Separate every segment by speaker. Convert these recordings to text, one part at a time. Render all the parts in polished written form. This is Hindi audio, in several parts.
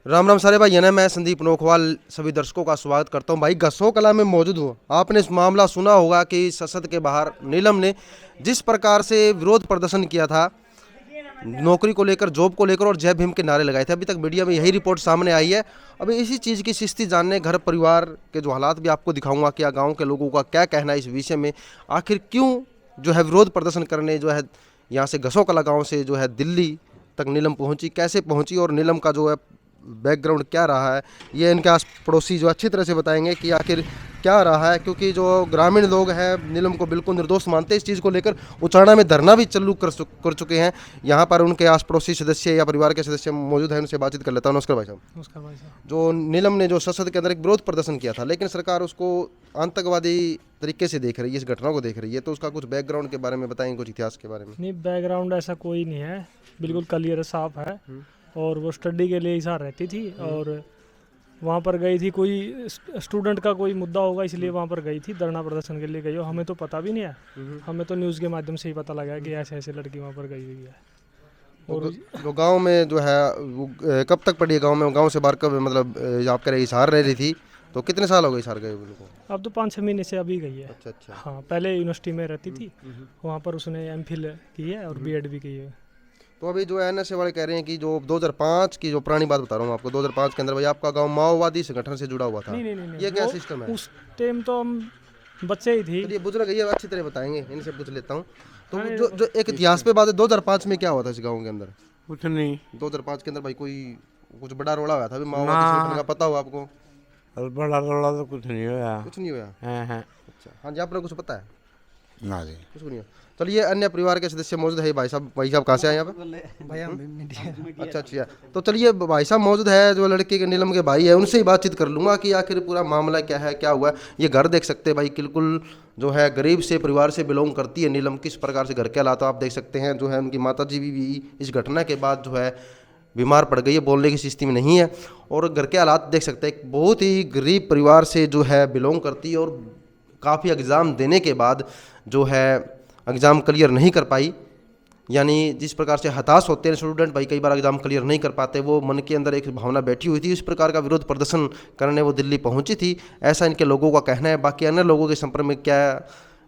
Speaker 1: राम राम सारे भाई, है ना। मैं संदीप नोखवाल सभी दर्शकों का स्वागत करता हूं। भाई गसो कला में मौजूद हूं। आपने इस मामला सुना होगा कि संसद के बाहर नीलम ने जिस प्रकार से विरोध प्रदर्शन किया था, नौकरी को लेकर, जॉब को लेकर, और जय भीम के नारे लगाए थे। अभी तक मीडिया में यही रिपोर्ट सामने आई है। अभी इसी चीज़ की स्थिति जानने, घर परिवार के जो हालात भी आपको दिखाऊंगा, क्या गाँव के लोगों का क्या कहना है इस विषय में, आखिर क्यों जो है विरोध प्रदर्शन करने जो है यहाँ से गसो कला गाँव से जो है दिल्ली तक नीलम पहुंची, कैसे पहुंची और नीलम का जो है बैकग्राउंड क्या रहा है, ये इनके आस पड़ोसी जो अच्छी तरह से बताएंगे कि आखिर क्या रहा है। क्योंकि जो ग्रामीण लोग हैं नीलम को बिल्कुल निर्दोष मानते हैं। इस चीज़ को लेकर उचाना में धरना भी चालू कर चुके हैं। यहाँ पर उनके आस पड़ोसी सदस्य या परिवार के सदस्य मौजूद हैं, उनसे बातचीत कर लेता हूँ। नमस्कार भाई साहब।
Speaker 2: नमस्कार भाई साहब।
Speaker 1: जो नीलम ने जो संसद के अंदर एक विरोध प्रदर्शन किया था, लेकिन सरकार उसको आतंकवादी तरीके से देख रही है, इस घटना को देख रही है, तो उसका कुछ बैकग्राउंड के बारे में बताएंगे, कुछ इतिहास के बारे में।
Speaker 2: नहीं, बैकग्राउंड ऐसा कोई नहीं है, बिल्कुल क्लियर साफ है। और वो स्टडी के लिए ही रहती थी और वहाँ पर गई थी, कोई स्टूडेंट का कोई मुद्दा होगा इसलिए वहाँ पर गई थी, धरना प्रदर्शन के लिए गई हो। हमें तो पता भी नहीं है, हमें तो न्यूज़ के माध्यम से ही पता लगा कि ऐसे ऐसे लड़की वहाँ पर गई हुई है। और
Speaker 1: जो गांव में जो है वो कब तक पढ़ी है गांव में? गांव से बाहर कब, मतलब आप कह रहे हिसार रह रही थी, तो कितने साल हो गए हिसार गए उनको?
Speaker 2: अब तो 5-6 महीने से अभी गई है।
Speaker 1: अच्छा अच्छा।
Speaker 2: हाँ, पहले यूनिवर्सिटी में रहती थी, वहाँ पर उसने एमफिल की है और बीएड भी की है।
Speaker 1: तो अभी जो एनएसए वाले कह रहे हैं कि जो 2005 की जो पुरानी बात बता रहा हूँ आपको, 2005 के अंदर भाई आपका गांव माओवादी संगठन से जुड़ा हुआ था।
Speaker 2: नहीं नहीं नहीं,
Speaker 1: ये क्या
Speaker 2: वो
Speaker 1: सिस्टम है?
Speaker 2: उस टाइम तो हम बच्चे ही थी।
Speaker 1: तो ये बुजुर्ग ये अच्छी तरह बताएंगे, इनसे पूछ लेता हूँ। तो
Speaker 2: हाँ,
Speaker 1: जो जो एक इतिहास पे बात है, 2005 में क्या हुआ था इस गाँव के अंदर?
Speaker 3: कुछ नहीं।
Speaker 1: 2005 के अंदर भाई कोई कुछ बड़ा रोड़ा हुआ था अभी माओवादी संगठन का, पता हो आपको?
Speaker 3: बड़ा रोड़ा तो कुछ नहीं हुआ।
Speaker 1: कुछ नहीं हुआ?
Speaker 3: हैं।
Speaker 1: अच्छा, हाँ जी, आपने कुछ पता है?
Speaker 3: ना जी।
Speaker 1: कुछ नहीं हुआ। चलिए, अन्य परिवार के सदस्य मौजूद है। भाई साहब कहाँ से आए यहाँ पे?
Speaker 2: भैया मीडिया।
Speaker 1: अच्छा अच्छा। तो चलिए, भाई साहब मौजूद है जो लड़के के, नीलम के भाई है, उनसे ही बातचीत कर लूँगा कि आखिर पूरा मामला क्या है, क्या हुआ। ये घर देख सकते हैं भाई, बिल्कुल जो है गरीब से परिवार से बिलोंग करती है नीलम। किस प्रकार से घर के हालात आप देख सकते हैं। जो है उनकी माता जी भी इस घटना के बाद जो है बीमार पड़ गई है, बोलने की स्थिति में नहीं है। और घर के हालात देख सकते हैं, बहुत ही गरीब परिवार से जो है बिलोंग करती है, और काफ़ी एग्ज़ाम देने के बाद जो है एग्ज़ाम क्लियर नहीं कर पाई। यानी जिस प्रकार से हताश होते हैं स्टूडेंट भाई, कई बार एग्ज़ाम क्लियर नहीं कर पाते, वो मन के अंदर एक भावना बैठी हुई थी। इस प्रकार का विरोध प्रदर्शन करने वो दिल्ली पहुंची थी, ऐसा इनके लोगों का कहना है। बाकी अन्य लोगों के संपर्क में क्या,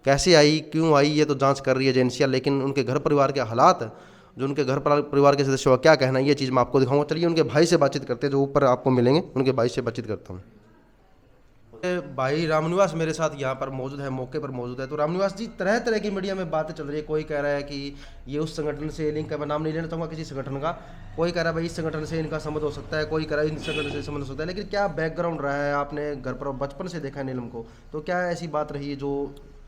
Speaker 1: कैसे आई, क्यों आई, ये तो जांच कर रही है एजेंसियाँ। लेकिन उनके घर परिवार के हालात, जो उनके घर परिवार के सदस्यों का क्या कहना है, ये चीज़ मैं आपको दिखाऊंगा। चलिए उनके भाई से बातचीत करते हैं, जो ऊपर आपको मिलेंगे, उनके भाई से बातचीत करता हूँ। भाई रामनिवास मेरे साथ यहाँ पर मौजूद है, मौके पर मौजूद है। तो रामनिवास जी, तरह तरह की मीडिया में बातें चल रही है। कोई कह रहा है कि ये उस संगठन से लिंक है, मैं नाम नहीं लेना चाहूँगा किसी संगठन का। कोई कह रहा है भाई इस संगठन से इनका संबंध हो सकता है, कोई कह रहा है इन संगठन से संबंध हो सकता है। लेकिन क्या बैकग्राउंड रहा है? आपने घर पर बचपन से देखा है नीलम को, तो क्या ऐसी बात रही है जो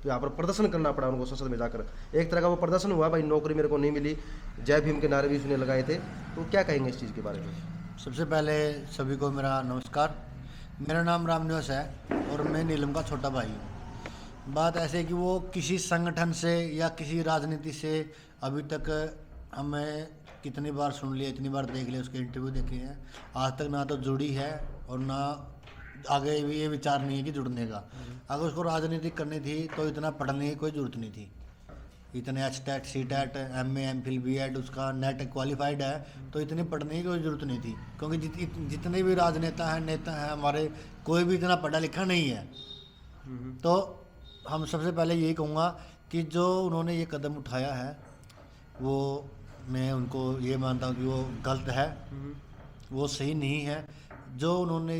Speaker 1: यहाँ पर प्रदर्शन करना पड़ा उनको संसद में जाकर? एक तरह का वो प्रदर्शन हुआ भाई, नौकरी मेरे को नहीं मिली, जय भीम के नारे भी उसने लगाए थे। तो क्या कहेंगे इस चीज़ के बारे में?
Speaker 4: सबसे पहले सभी को मेरा नमस्कार। मेरा नाम रामनिवास है और मैं नीलम का छोटा भाई हूँ। बात ऐसे कि वो किसी संगठन से या किसी राजनीति से अभी तक हमें कितनी बार सुन लिया, इतनी बार देख लिया, उसके इंटरव्यू देखे हैं, आज तक ना तो जुड़ी है और ना आगे भी ये विचार नहीं है कि जुड़ने का। अगर उसको राजनीति करनी थी तो इतना पढ़ने की कोई ज़रूरत नहीं थी। इतने HTET, CTET, MA, MPhil, BEd उसका नेट क्वालिफाइड है, तो इतनी पढ़ने की कोई ज़रूरत नहीं थी। क्योंकि जितने भी राजनेता हैं, नेता हैं हमारे, कोई भी इतना पढ़ा लिखा नहीं है। तो हम सबसे पहले यही कहूँगा कि जो उन्होंने ये कदम उठाया है, वो मैं उनको ये मानता हूँ कि वो गलत है, वो सही नहीं है। जो उन्होंने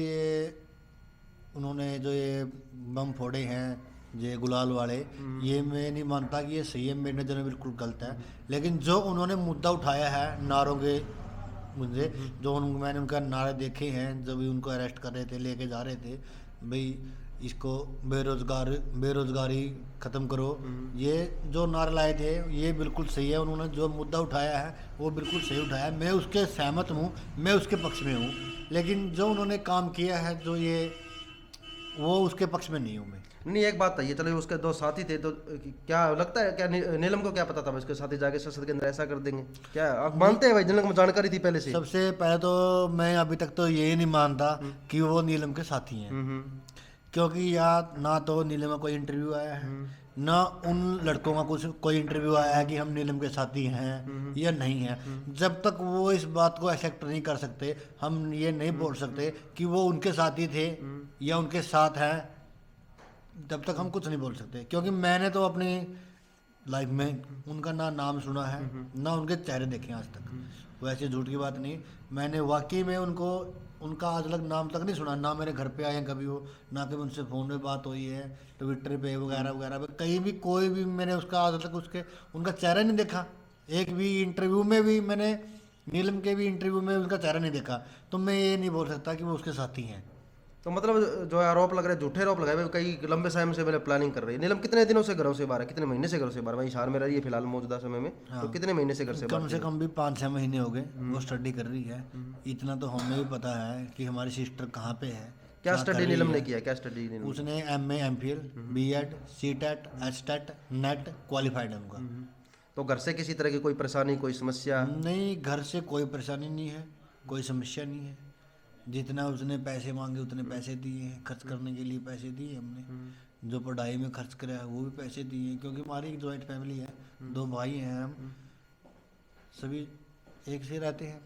Speaker 4: जो ये बम फोड़े हैं, ये गुलाल वाले, ये मैं नहीं मानता कि ये सही है, मेरे नज़र में बिल्कुल गलत है। लेकिन जो उन्होंने मुद्दा उठाया है नारों के मुझे, जो मैंने उनका नारे देखे हैं जब भी उनको अरेस्ट कर रहे थे, लेके जा रहे थे, भाई इसको बेरोज़गारी ख़त्म करो, ये जो नारे लाए थे ये बिल्कुल सही है। उन्होंने जो मुद्दा उठाया है वो बिल्कुल सही उठाया है, मैं उसके सहमत हूँ, मैं उसके पक्ष में हूँ। लेकिन जो उन्होंने काम किया है, जो ये, वो उसके पक्ष में नहीं हूँ मैं।
Speaker 1: नहीं, एक बात है, चलो उसके दो साथी थे, तो क्या लगता है, क्या नीलम को क्या पता था उसके साथी जाके संसद के अंदर ऐसा कर देंगे? क्या आप मानते हैं भाई, नीलम को जानकारी थी पहले से?
Speaker 4: सबसे पहले तो मैं अभी तक तो ये नहीं मानता कि वो नीलम के साथी हैं, क्योंकि यहाँ ना तो नीलम का कोई इंटरव्यू आया है, ना उन लड़कों का कुछ कोई इंटरव्यू आया है कि हम नीलम के साथी हैं या नहीं है। जब तक वो इस बात को एक्सेप्ट नहीं कर सकते, हम ये नहीं बोल सकते कि वो उनके साथी थे या उनके साथ हैं, तब तक हम कुछ नहीं बोल सकते। क्योंकि मैंने तो अपनी लाइफ में उनका ना नाम सुना है, ना उनके चेहरे देखे आज तक। वैसे झूठ की बात नहीं, मैंने वाकई में उनको उनका आज तक नाम तक नहीं सुना, ना मेरे घर पे आए हैं कभी वो, ना कभी उनसे फ़ोन पे बात हुई है, ट्विटर पे वगैरह वगैरह पे कहीं भी कोई भी मैंने उसका आज तक उनका चेहरा नहीं देखा। एक भी इंटरव्यू में भी मैंने नीलम के भी इंटरव्यू में उनका चेहरा नहीं देखा, तो मैं ये नहीं बोल सकता कि वो उसके साथी हैं।
Speaker 1: तो मतलब जो आरोप लग रहे हैं, झूठे आरोप लगाए हुए, कई लंबे समय से पहले प्लानिंग कर रही है। नीलम कितने दिनों से घरों से बाहर है, कितने महीने से घरों से बाहर, वहीं शहर में रही है फिलहाल मौजूदा समय में, तो कितने महीने से घर से
Speaker 4: कम
Speaker 1: बाहर
Speaker 4: से कम भी 5-6 महीने हो गए वो स्टडी कर रही है। इतना तो हमें भी पता है कि हमारी सिस्टर कहाँ पे है,
Speaker 1: क्या
Speaker 4: कर
Speaker 1: स्टडी
Speaker 4: रही
Speaker 1: नीलम ने
Speaker 4: है।
Speaker 1: किया, क्या स्टडी नीलम?
Speaker 4: उसने MA MPhil B.Ed C.Tet H.Tet net qualified है उनका।
Speaker 1: तो घर से किसी तरह की कोई परेशानी, कोई समस्या?
Speaker 4: नहीं, घर से कोई परेशानी नहीं है, कोई समस्या नहीं है। जितना उसने पैसे मांगे उतने पैसे दिए हैं, खर्च करने के लिए पैसे दिए हमने। जो पढ़ाई में खर्च करा है वो भी पैसे दिए हैं, क्योंकि हमारी एक जॉइंट फैमिली है, 2 भाई हैं, हम सभी एक से रहते हैं।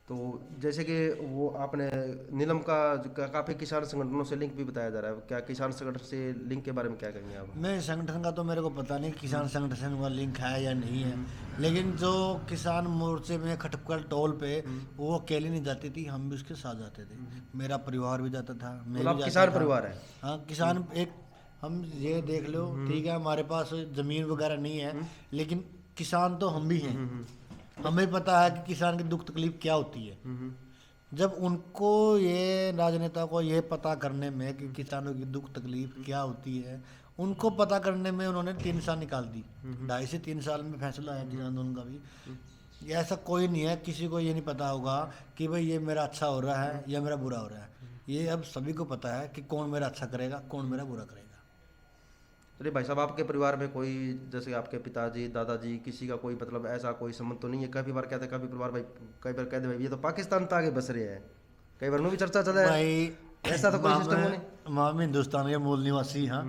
Speaker 1: तो जैसे कि वो आपने नीलम का काफ़ी किसान संगठनों से लिंक भी बताया जा रहा है, क्या किसान संगठन से लिंक के बारे में क्या कहेंगे आप?
Speaker 4: मैं संगठन का तो मेरे को पता नहीं किसान संगठन का लिंक है या नहीं है, लेकिन जो किसान मोर्चे में खटकल टोल पे वो अकेली नहीं जाती थी, हम भी उसके साथ जाते थे। मेरा परिवार भी जाता था, मैं
Speaker 1: मतलब
Speaker 4: भी जाता
Speaker 1: किसान
Speaker 4: था।
Speaker 1: परिवार है?
Speaker 4: हाँ, किसान एक हम ये देख लो, ठीक है हमारे पास ज़मीन वगैरह नहीं है, लेकिन किसान तो हम भी हैं। हमें पता है कि किसान की दुख तकलीफ क्या होती है। जब उनको ये राजनेता को ये पता करने में कि किसानों की दुख तकलीफ क्या होती है, उनको पता करने में उन्होंने 3 साल निकाल दी। 2.5 से 3 साल में फैसला है किसान आंदोलन का भी। ये ऐसा कोई नहीं है, किसी को ये नहीं पता होगा कि भाई ये मेरा अच्छा हो रहा है या मेरा बुरा हो रहा है। ये अब सभी को पता है कि कौन मेरा अच्छा करेगा, कौन मेरा बुरा करेगा।
Speaker 1: चलिए भाई साहब, आपके परिवार में कोई, जैसे आपके पिताजी, दादाजी, किसी का कोई मतलब ऐसा कोई संबंध तो नहीं है? काफ़ी बार कहते हैं, काफ़ी परिवार भाई कई बार कहते भाई ये तो पाकिस्तान तक आगे बस रहे हैं, कई बार भी चर्चा चला है,
Speaker 4: भाई
Speaker 1: ऐसा तो कोई सिस्टम नहीं?
Speaker 4: मैं हिंदुस्तान के मूल निवासी हाँ।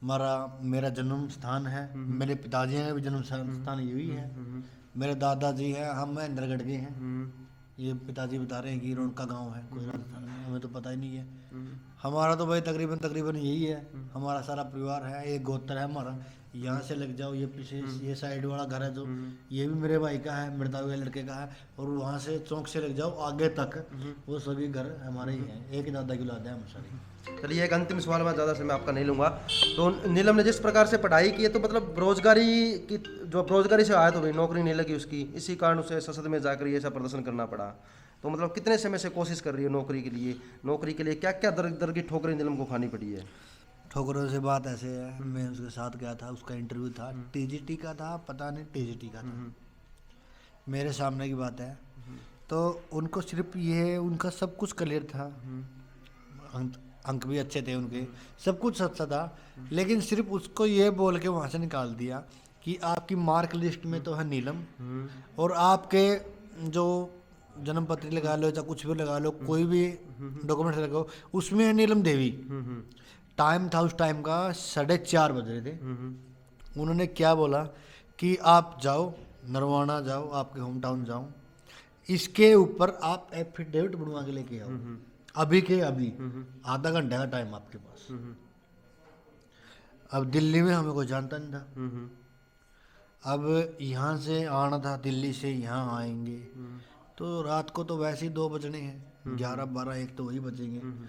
Speaker 4: मेरा जन्म स्थान है, मेरे पिताजी का भी जन्म स्थान यही है, मेरे दादाजी हैं, हम महेंद्रगढ़ के हैं। ये पिताजी बता रहे हैं कि रोनका गांव है कोई राजस्थान में, हमें तो पता ही नहीं है। हमारा तो भाई तकरीबन यही है, हमारा सारा परिवार है, एक गोत्र है हमारा। यहाँ से लग जाओ, ये पीछे ये साइड वाला घर है जो, ये भी मेरे भाई का है, मृदा हुए लड़के का है। और वहाँ से चौक से लग जाओ आगे तक, वो सभी घर हमारे ही हैं, एक दादा की औलाद है हम सारी।
Speaker 1: चलिए एक अंतिम सवाल मैं ज़्यादा समय आपका नहीं लूँगा। तो नीलम ने जिस प्रकार से पढ़ाई की है, तो मतलब बेरोजगारी से आया, तो भाई नौकरी नहीं लगी उसकी, इसी कारण उसे संसद में जाकर ये ऐसा प्रदर्शन करना पड़ा। तो मतलब कितने समय से कोशिश कर रही है नौकरी के लिए क्या क्या दर की ठोकरें नीलम को खानी पड़ी है?
Speaker 4: ठोकरों से बात ऐसे है, मैं उसके साथ गया था, उसका इंटरव्यू था, TGT का था, पता नहीं TGT का था, मेरे सामने की बात है। तो उनको सिर्फ ये, उनका सब कुछ क्लियर था, अंक भी अच्छे थे उनके, सब कुछ अच्छा था, लेकिन सिर्फ उसको ये बोल के वहाँ से निकाल दिया कि आपकी मार्क लिस्ट में तो है नीलम, और आपके जो जन्म पत्री लगा लो या कुछ भी लगा लो, कोई भी डॉक्यूमेंट लगाओ, उसमें है नीलम देवी। टाइम था उस टाइम का 4:30 बज रहे थे। उन्होंने क्या बोला कि आप जाओ नरवाना जाओ, आपके होम टाउन जाओ, इसके ऊपर आप एफिडेविट बनवा के लेके आओ, अभी के अभी, आधा घंटे का टाइम आपके पास। अब दिल्ली में हमें कोई जानता नहीं था, अब यहाँ से आना था, दिल्ली से यहाँ आएंगे तो रात को तो वैसे ही 2 बजने हैं, 11, 12, 1 तो वही बजेंगे।